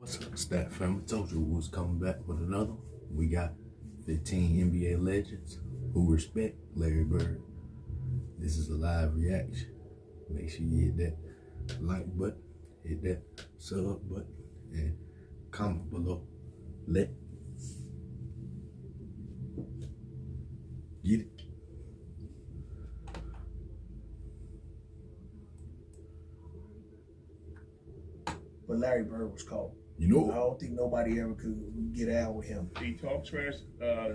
Stat Family told you we was coming back with another. We got 15 NBA legends who respect Larry Bird. This is a live reaction. Make sure you hit that like button, hit that sub button, and comment below. Get it. But Larry Bird was cold. You know, I don't think nobody ever could get out with him. He talked trash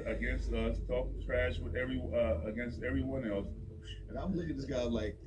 against us, talked trash with against everyone else. And I'm looking at this guy like,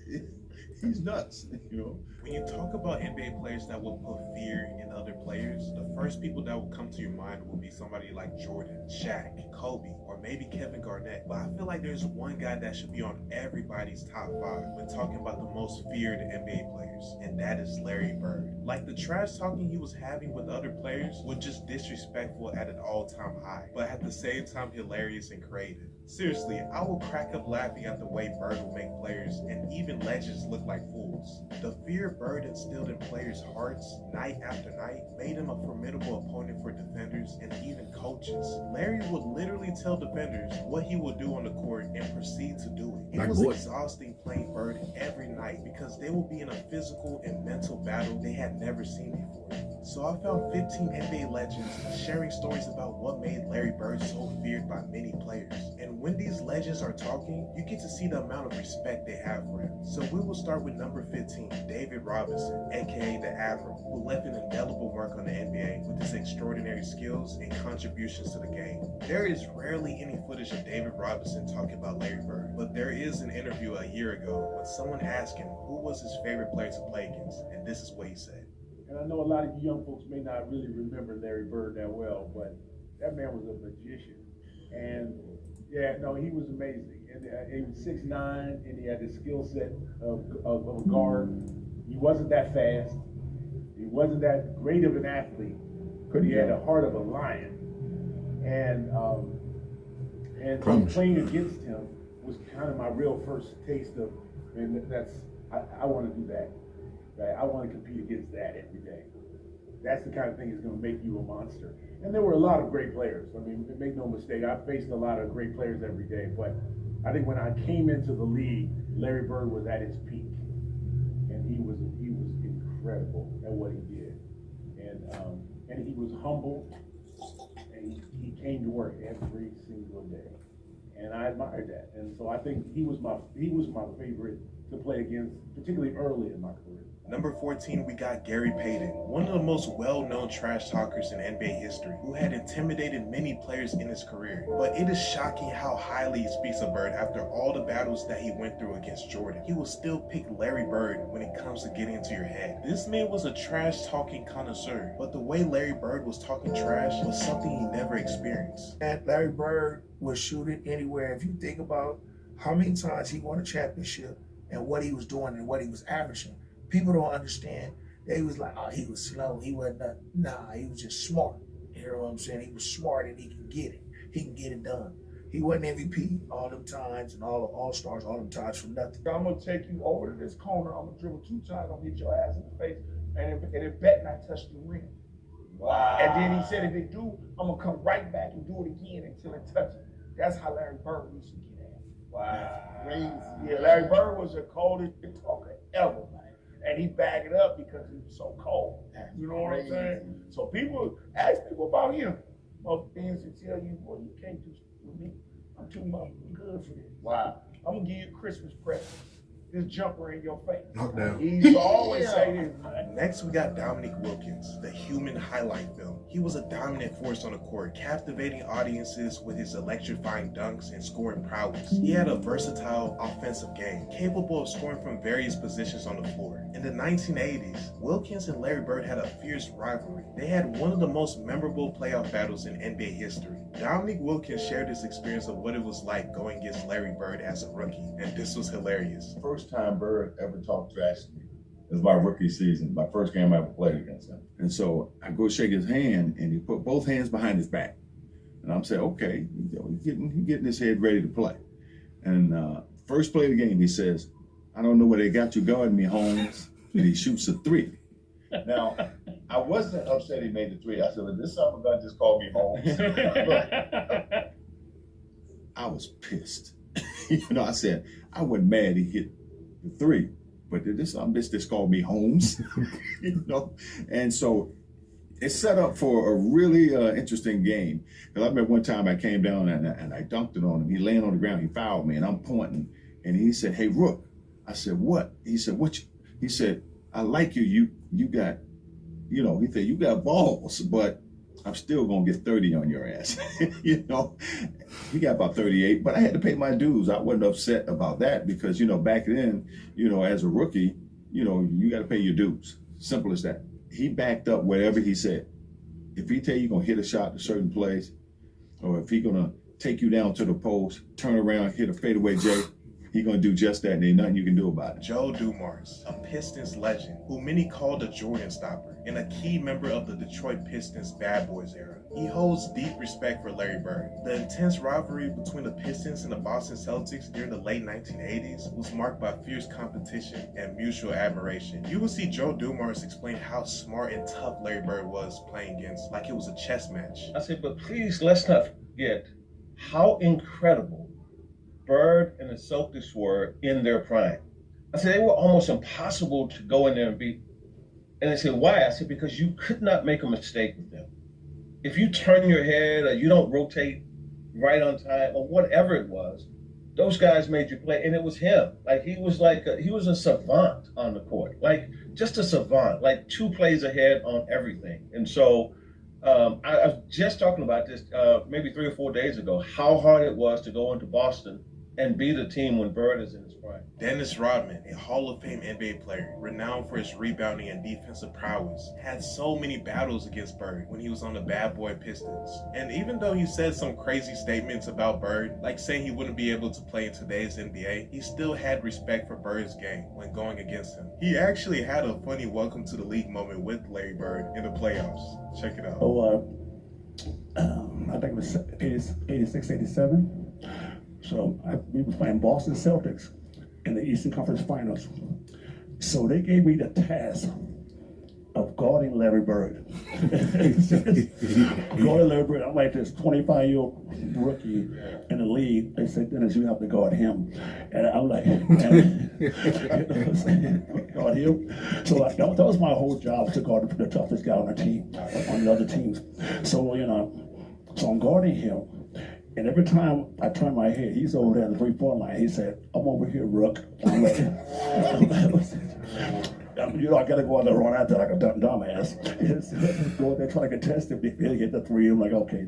he's nuts, you know? When you talk about NBA players that will put fear in other players, the first people that will come to your mind will be somebody like Jordan, Shaq, Kobe, or maybe Kevin Garnett. But I feel like there's one guy that should be on everybody's top 5 when talking about the most feared NBA players, and that is Larry Bird. Like, the trash talking he was having with other players was just disrespectful at an all-time high, but at the same time hilarious and creative. Seriously, I will crack up laughing at the way Bird will make players and even legends look like fools. The fear Bird instilled in players' hearts night after night made him a formidable opponent for defenders and even coaches. Larry would literally tell defenders what he would do on the court and proceed to do it. It was exhausting playing Bird every night because they would be in a physical and mental battle they had never seen before. So I found 15 NBA legends sharing stories about what made Larry Bird so feared by many players. And when these legends are talking, you get to see the amount of respect they have for him. So we will start with number 15, David Robinson, aka the Admiral, who left an indelible mark on the NBA with his extraordinary skills and contributions to the game. There is rarely any footage of David Robinson talking about Larry Bird, but there is an interview a year ago when someone asked him who was his favorite player to play against, and this is what he said. And I know a lot of you young folks may not really remember Larry Bird that well, but that man was a magician. And yeah, no, he was amazing. And he was 6'9", and he had the skill set of a guard. He wasn't that fast. He wasn't that great of an athlete, but he had the heart of a lion. And playing against him was kind of my real first taste of, and that's, I want to do that. Right? I want to compete against that every day. That's the kind of thing that's going to make you a monster. And there were a lot of great players. I mean, make no mistake, I faced a lot of great players every day, but I think when I came into the league, Larry Bird was at his peak. And he was incredible at what he did. And he was humble, and he came to work every single day. And I admired that. And so I think he was my favorite to play against, particularly early in my career. Number 14, we got Gary Payton, one of the most well-known trash talkers in NBA history, who had intimidated many players in his career. But it is shocking how highly he speaks of Bird after all the battles that he went through against Jordan. He will still pick Larry Bird when it comes to getting into your head. This man was a trash-talking connoisseur, but the way Larry Bird was talking trash was something he never experienced. And Larry Bird was shooting anywhere. If you think about how many times he won a championship and what he was doing and what he was averaging, people don't understand that he was like, oh, he was slow, he wasn't nothing. Nah, he was just smart. You know what I'm saying? He was smart and he can get it. He can get it done. He wasn't MVP all them times and all the All-Stars all them times for nothing. I'm going to take you over to this corner, I'm going to dribble 2 times, I'm going to hit your ass in the face, and it bet not touch the rim. Wow. And then he said, if it do, I'm going to come right back and do it again until it touches. That's how Larry Bird used to get at. Wow. Crazy. Yeah, Larry Bird was the coldest talker ever, man. And he backed it up because he was so cold. You know what I'm saying? So people ask people about him. Most things will tell you, boy, you can't do shit with me. I'm too much good for this. Wow. I'm gonna give you a Christmas present. This jumper in your face. Knockdown. He used to always say this, man. Next, we got Dominique Wilkins, the human highlight film. He was a dominant force on the court, captivating audiences with his electrifying dunks and scoring prowess. He had a versatile offensive game, capable of scoring from various positions on the floor. In the 1980s, Wilkins and Larry Bird had a fierce rivalry. They had one of the most memorable playoff battles in NBA history. Dominique Wilkins shared his experience of what it was like going against Larry Bird as a rookie, and this was hilarious. First time Bird ever talked trash to me. It was my rookie season, my first game I ever played against him. And so I go shake his hand, and he put both hands behind his back. And I'm saying, okay, he's getting his head ready to play. And first play of the game, he says, I don't know where they got you guarding me, Holmes, but he shoots a 3. Now, I wasn't upset he made the 3. I said, well, this son of a gun just called me home. I was pissed. I said, I wasn't mad he hit the 3, but this son of a bitch just called me Holmes. And so it set up for a really interesting game. Because I remember one time I came down and I dunked it on him. He laying on the ground, he fouled me, and I'm pointing. And he said, hey, Rook. I said, what? He said, what? He said, I like you. You got, he said, you got balls, but I'm still going to get 30 on your ass. He got about 38, but I had to pay my dues. I wasn't upset about that because, back then, as a rookie, you got to pay your dues. Simple as that. He backed up whatever he said. If he tell you going to hit a shot to a certain place, or if he going to take you down to the post, turn around, hit a fadeaway J, he going to do just that, and ain't nothing you can do about it. Joe Dumars, a Pistons legend who many called a Jordan stopper and a key member of the Detroit Pistons bad boys era. He holds deep respect for Larry Bird. The intense rivalry between the Pistons and the Boston Celtics during the late 1980s was marked by fierce competition and mutual admiration. You will see Joe Dumars explain how smart and tough Larry Bird was playing against, like it was a chess match. I said, but please let's not forget how incredible Bird and the Celtics were in their prime. I said, they were almost impossible to go in there and beat. And they said, why? I said, because you could not make a mistake with them. If you turn your head or you don't rotate right on time or whatever it was, those guys made you play. And it was him. Like, he was a savant on the court. Like, just a savant, like 2 plays ahead on everything. And so I was just talking about this maybe 3 or 4 days ago, how hard it was to go into Boston and beat a team when Bird is in his prime. Dennis Rodman, a Hall of Fame NBA player, renowned for his rebounding and defensive prowess, had so many battles against Bird when he was on the bad boy Pistons. And even though he said some crazy statements about Bird, like saying he wouldn't be able to play in today's NBA, he still had respect for Bird's game when going against him. He actually had a funny welcome to the league moment with Larry Bird in the playoffs. Check it out. I think it was 86, 87. So we were playing Boston Celtics in the Eastern Conference Finals. So they gave me the task of guarding Larry Bird. Guarding Larry Bird. I'm like this 25-year-old rookie in the league. They said, Dennis, you have to guard him. And I'm like, guard him. So that was my whole job, to guard the toughest guy on the team, on the other teams. So, so I'm guarding him. And every time I turn my head, he's over there in the 3-point line. He said, I'm over here, Rook. I'm like, I got to go out there and run out there like a dumbass. Go out there trying to contest him. If he hit the 3, I'm like, okay.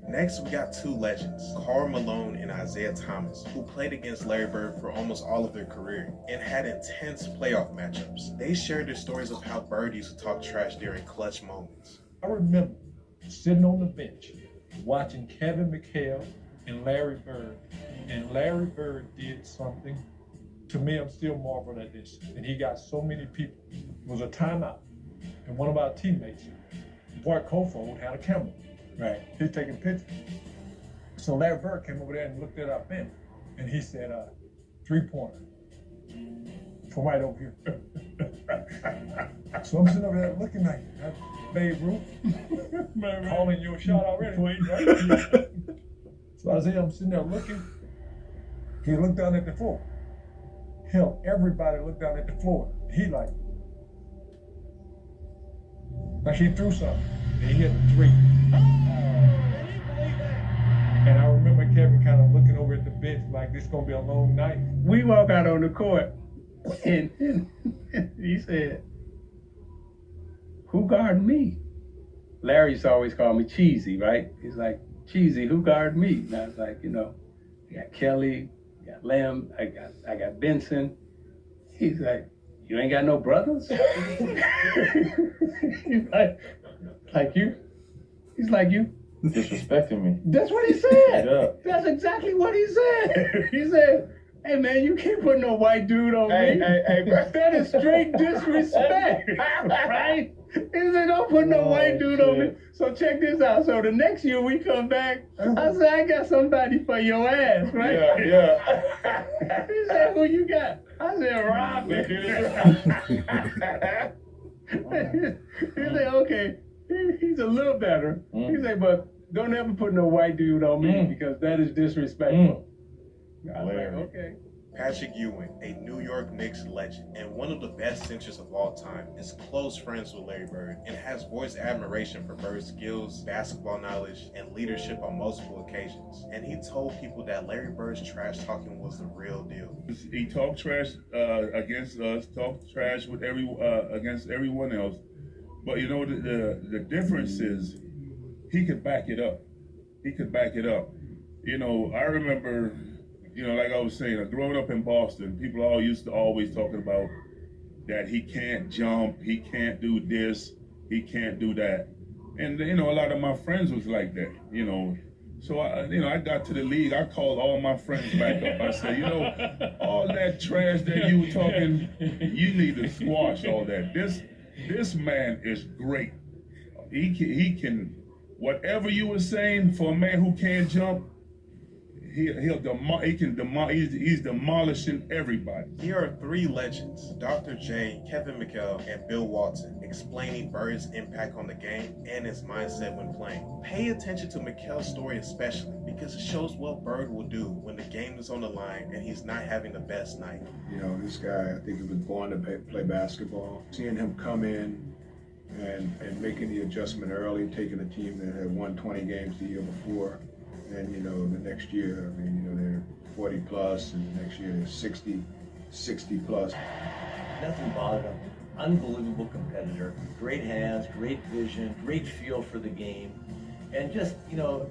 Next, we got 2 legends, Karl Malone and Isaiah Thomas, who played against Larry Bird for almost all of their career and had intense playoff matchups. They shared their stories of how Bird used to talk trash during clutch moments. I remember sitting on the bench watching Kevin McHale and Larry Bird. And Larry Bird did something, to me, I'm still marveled at this. And he got so many people. It was a timeout. And one of our teammates, Bart Kofold, had a camera. Right. He's taking pictures. So Larry Bird came over there and looked at our bench. And he said, 3-pointer. From right over here. So I'm sitting over there looking like, Babe Ruth, calling your shot already. Right? So Isaiah, I'm sitting there looking. He looked down at the floor. Hell, everybody looked down at the floor. He like he threw something, and he hit the 3. And I remember Kevin kind of looking over at the bench like this is gonna be a long night. We walk out on the court, and he said, who guarded me? Larry used to always call me Cheesy, right? He's like, Cheesy, who guarded me? And I was like, I got Kelly, I got Lem, I got Benson. He's like, you ain't got no brothers? He's like you? He's like you? Disrespecting me. That's what he said. Yeah. That's exactly what he said. He said, hey man, you can't put no white dude on me. Hey, bro. That is straight disrespect, right? He said, don't put no white dude on me. So check this out. So the next year we come back, I said, I got somebody for your ass, right? Yeah. He said, who you got? I said, Robin. He say, okay, he's a little better. He say, but don't ever put no white dude on me because that is disrespectful. I was like, okay. Patrick Ewing, a New York Knicks legend and one of the best centers of all time, is close friends with Larry Bird and has voiced admiration for Bird's skills, basketball knowledge, and leadership on multiple occasions. And he told people that Larry Bird's trash talking was the real deal. He talked trash against us, talked trash with against everyone else. But you know, the difference is he could back it up. He could back it up. You know, I remember, you know, like I was saying, growing up in Boston, people all used to always talking about that he can't jump, he can't do this, he can't do that. And, you know, a lot of my friends was like that, you know. So, I got to the league, I called all my friends back up. I said, you know, all that trash that you were talking, you need to squash all that. This man is great. He can, whatever you were saying for a man who can't jump, he's demolishing everybody. Here are three legends, Dr. J, Kevin McHale, and Bill Walton, explaining Bird's impact on the game and his mindset when playing. Pay attention to McHale's story especially because it shows what Bird will do when the game is on the line and he's not having the best night. You know, this guy, I think he was born to play basketball. Seeing him come in and making the adjustment early, taking a team that had won 20 games the year before, and, you know, the next year, I mean, you know, they're 40 plus, and the next year they're 60 plus. Nothing bothered him. Unbelievable competitor. Great hands, great vision, great feel for the game. And just, you know,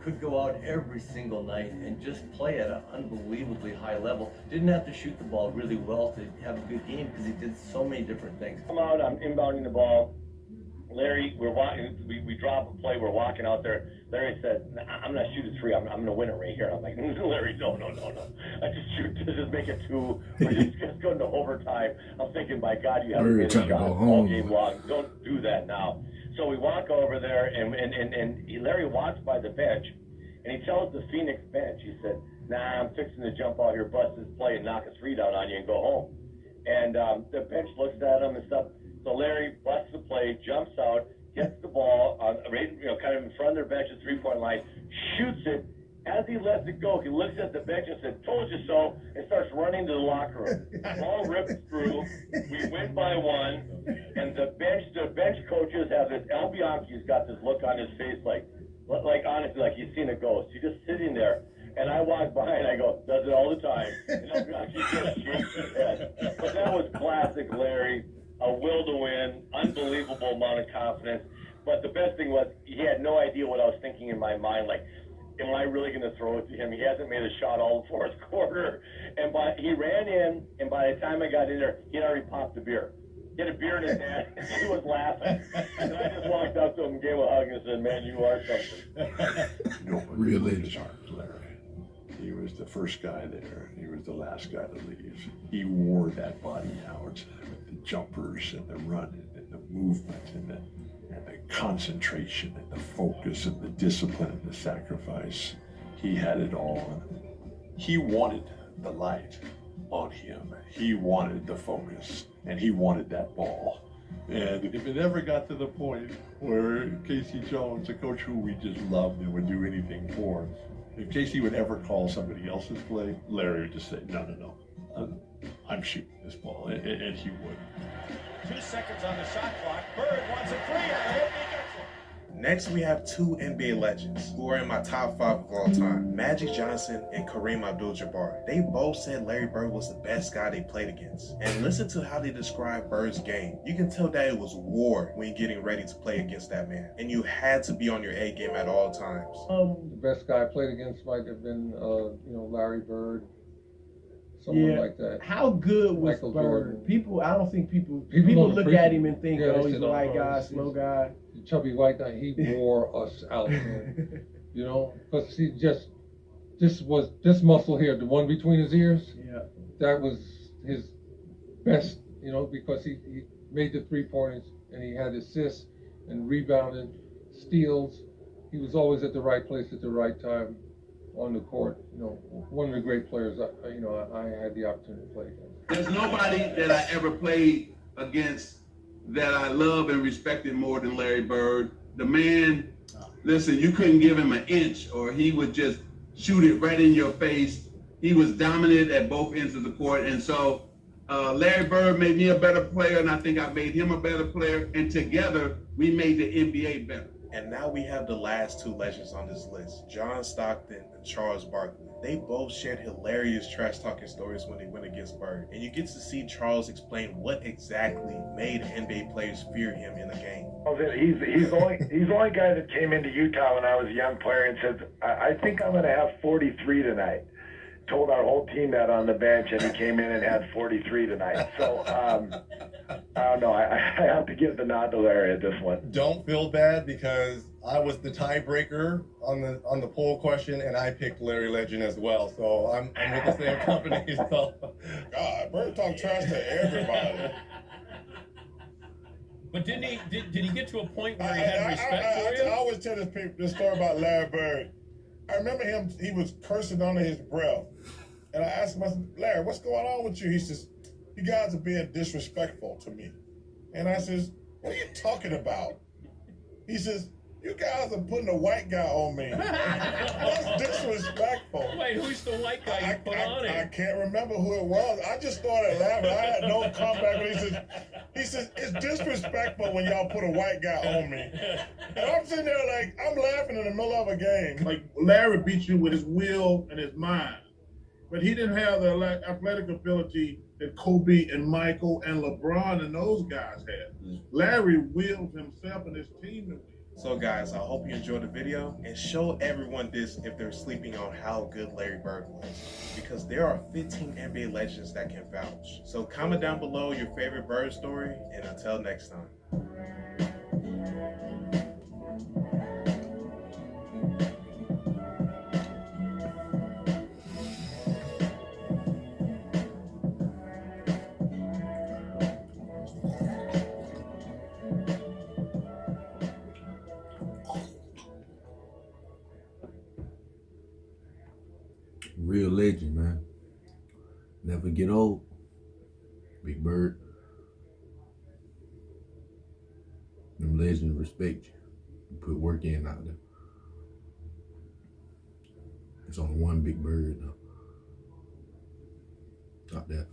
could go out every single night and just play at an unbelievably high level. Didn't have to shoot the ball really well to have a good game because he did so many different things. I'm out, I'm inbounding the ball. Larry, we're walking, we drop a play, we're walking out there. Larry said, I'm going to shoot a three, I'm going to win it right here. I'm like, Larry, no. I just make it two. We're just going to overtime. I'm thinking, my God, you haven't made a shot all game long. Don't do that now. So we walk over there, and Larry walks by the bench, and he tells the Phoenix bench, he said, nah, I'm fixing to jump out here, bust this play, and knock a three down on you and go home. And the bench looks at him and stuff. So Larry busts the play, jumps out, gets the ball on, kind of in front of their bench at three-point line, shoots it. As he lets it go, he looks at the bench and said, "Told you so," and starts running to the locker room. Ball rips through. We win by one, and the bench coaches have this. Al Bianchi's got this look on his face, like honestly, like he's seen a ghost. He's just sitting there. And I walk by and I go, does it all the time. And Al Bianchi just shakes his head. But that was classic Larry. A will to win, unbelievable amount of confidence. But the best thing was he had no idea what I was thinking in my mind. Like, am I really going to throw it to him? He hasn't made a shot all the fourth quarter. And he ran in, and by the time I got in there, he had already popped a beer. He had a beer in his hand, and he was laughing. And I just walked up to him, gave him a hug, and said, "Man, you are something." Real legend. Larry. He was the first guy there. He was the last guy to leave. He wore that body out with the jumpers and the running and the movement and the concentration and the focus and the discipline and the sacrifice. He had it all. He wanted the light on him. He wanted the focus, and he wanted that ball. And if it ever got to the point where Casey Jones, a coach who we just loved and would do anything for, if Casey would ever call somebody else's play, Larry would just say, no, I'm shooting this ball, and he would. 2 seconds on the shot clock. Bird wants a three, and he gets it. Next, we have two NBA legends who are in my top 5 of all time, Magic Johnson and Kareem Abdul-Jabbar. They both said Larry Bird was the best guy they played against. And listen to how they describe Bird's game. You can tell that it was war when getting ready to play against that man. And you had to be on your A game at all times. The best guy I played against might have been, Larry Bird. Someone like that. How good was Michael Bird? Jordan. People, I don't think people don't look at him and think, he's a light guy, slow guy. Chubby white guy, he wore us out, man. Because he this muscle here, the one between his ears, that was his best, because he made the 3-pointers and he had assists and rebounded, steals. He was always at the right place at the right time on the court. One of the great players I had the opportunity to play against. There's nobody that I ever played against that I love and respected more than Larry Bird. The man, listen, you couldn't give him an inch or he would just shoot it right in your face. He was dominant at both ends of the court. And so Larry Bird made me a better player, and I think I made him a better player. And together, we made the NBA better. And now we have the last two legends on this list, John Stockton and Charles Barkley. They both shared hilarious trash-talking stories when they went against Bird. And you get to see Charles explain what exactly made NBA players fear him in the game. He's the only guy that came into Utah when I was a young player and said, I think I'm going to have 43 tonight. Told our whole team that on the bench, and he came in and had 43 tonight. So, I don't know. I have to give the nod to Larry at this one. Don't feel bad because I was the tiebreaker on the poll question, and I picked Larry Legend as well. So I'm with the same company. So, God, Bird talk trash to everybody. But did he get to a point where he had respect for you? I always tell this story about Larry Bird. I remember him, he was cursing under his breath. And I asked him, I said, Larry, what's going on with you? He says, you guys are being disrespectful to me. And I says, what are you talking about? He says, you guys are putting a white guy on me. That's disrespectful. Wait, who's the white guy you put on it? I can't remember who it was. I just started laughing. I had no comeback. But he says, it's disrespectful when y'all put a white guy on me. And I'm sitting there like, I'm laughing in the middle of a game. Like, Larry beat you with his will and his mind. But he didn't have the athletic ability that Kobe and Michael and LeBron and those guys had. Larry willed himself and his team to win. So guys, I hope you enjoyed the video and show everyone this if they're sleeping on how good Larry Bird was. Because there are 15 NBA legends that can vouch. So comment down below your favorite Bird story, and until next time. Real legend, man. Never get old. Big Bird. Them legends respect you. You put work in out there. There's only one Big Bird though. Not that.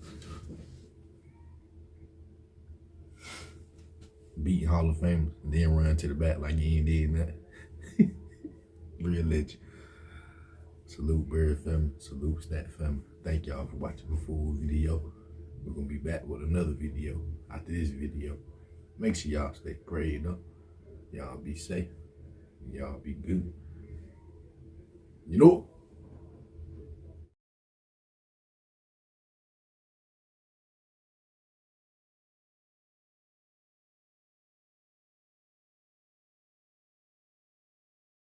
Beat Hall of Famers and then run to the back like you ain't did that. Real legend. Salute Bird family, salute Stat family. Thank y'all for watching the full video. We're gonna be back with another video after this video. Make sure y'all stay prayed up. Y'all be safe. Y'all be good. You know.